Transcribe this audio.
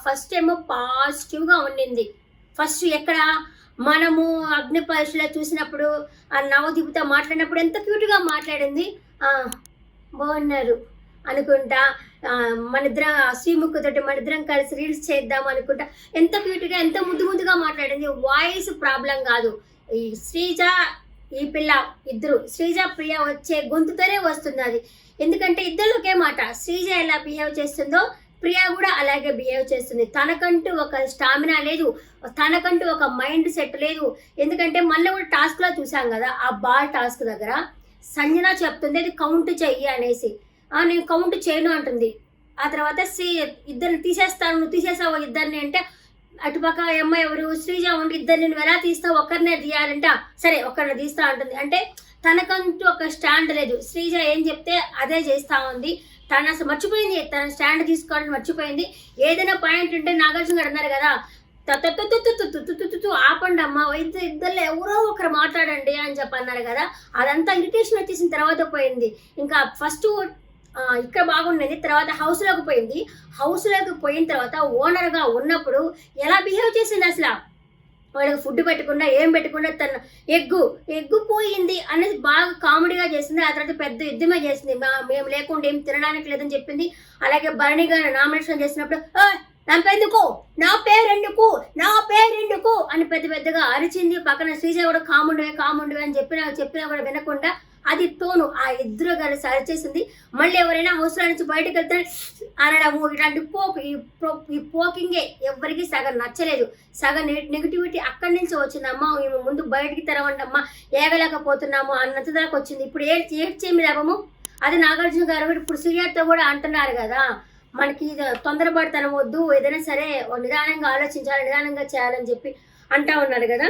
First ఏమో పాజిటివ్గా ఉండింది. ఫస్ట్ ఎక్కడ మనము అగ్ని పరీక్షలో చూసినప్పుడు ఆ నవదీప్తో మాట్లాడినప్పుడు ఎంత క్యూట్గా మాట్లాడింది. బాగున్నారు అనుకుంటా, మనిద్దరం శ్రీముఖతోటి మనిద్దరం కలిసి రీల్స్ చేద్దాం అనుకుంటా ఎంత క్యూట్గా ఎంత ముద్దుగా మాట్లాడింది. వాయిస్ ప్రాబ్లం కాదు. ఈ శ్రీజ ఈ పిల్ల ఇద్దరు శ్రీజ ప్రియ వచ్చే గొంతుతోనే వస్తుంది అది. ఎందుకంటే ఇద్దరు ఒకే మాట. శ్రీజ ఎలా బిహేవ్ చేస్తుందో ప్రియా కూడా అలాగే బిహేవ్ చేస్తుంది. తనకంటూ ఒక స్టామినా లేదు, తనకంటూ ఒక మైండ్ సెట్ లేదు. ఎందుకంటే మళ్ళీ కూడా టాస్క్లో చూసాం కదా, ఆ బాల్ టాస్క్ దగ్గర సంజన చెప్తుంది అది కౌంట్ చెయ్యి అనేసి. నేను కౌంట్ చేయను అంటుంది. ఆ తర్వాత ఇద్దరిని తీసేస్తాను, నువ్వు తీసేసావు ఇద్దరిని అంటే అటుపక్క అమ్మాయి ఎవరు శ్రీజ ఉండి ఇద్దరిని నువ్వు ఎలా తీస్తావు, ఒక్కరినే తీయాలంటే సరే ఒక్కరిని తీస్తా అంటుంది. అంటే తనకంటూ ఒక స్టాండ్ లేదు. శ్రీజ ఏం చెప్తే అదే చేస్తూ ఉంది. తను అసలు మర్చిపోయింది, తన స్టాండ్ తీసుకోవాలని మర్చిపోయింది. ఏదైనా పాయింట్ ఉంటే నాగార్జున గారు అన్నారు కదా, ఆపండి అమ్మ, ఇద్దరు ఎవరో ఒకరు మాట్లాడండి అని చెప్పి అన్నారు కదా. అదంతా ఇరిటేషన్ వచ్చేసిన తర్వాత పోయింది. ఇంకా ఫస్ట్ ఇక్కడ బాగుండేది, తర్వాత హౌస్లోకి పోయింది. హౌస్లోకి పోయిన తర్వాత ఓనర్గా ఉన్నప్పుడు ఎలా బిహేవ్ చేసింది అసలు. వాళ్ళకి ఫుడ్ పెట్టకుండా ఏం పెట్టకుండా తన ఎగ్గు పోయింది అనేది బాగా కామెడీగా చేసింది. ఆ తర్వాత పెద్ద యుద్ధమే చేసింది. మేము లేకుండా ఏం తినడానికి లేదని చెప్పింది. అలాగే భరణిగా నామినేషన్ చేసినప్పుడు నా పేరెందుకు అని పెద్దగా అరిచింది. పక్కన శ్రీజ కూడా కాముండువే అని చెప్పినా కూడా వినకుండా అది టోను ఆ ఇద్దరు కలిసి అరిచేసింది. మళ్ళీ ఎవరైనా హౌస్లో నుంచి బయటకు వెళ్తే అనడము, ఇలాంటి ఈ పోకింగే ఎవరికి సగం నచ్చలేదు. సగం నెగిటివిటీ అక్కడి నుంచి వచ్చిందమ్మా. మేము ముందు బయటికి తెరవండి అమ్మా, ఏగలేకపోతున్నాము అన్నంత దాకా వచ్చింది. ఇప్పుడు ఏడ్చేమి లాభము. అది నాగార్జున గారు ఇప్పుడు సూర్యతో కూడా అంటున్నారు కదా, మనకి తొందరపడతనం వద్దు, ఏదైనా సరే నిదానంగా ఆలోచించాలి, నిదానంగా చేయాలని చెప్పి అంటా ఉన్నారు కదా.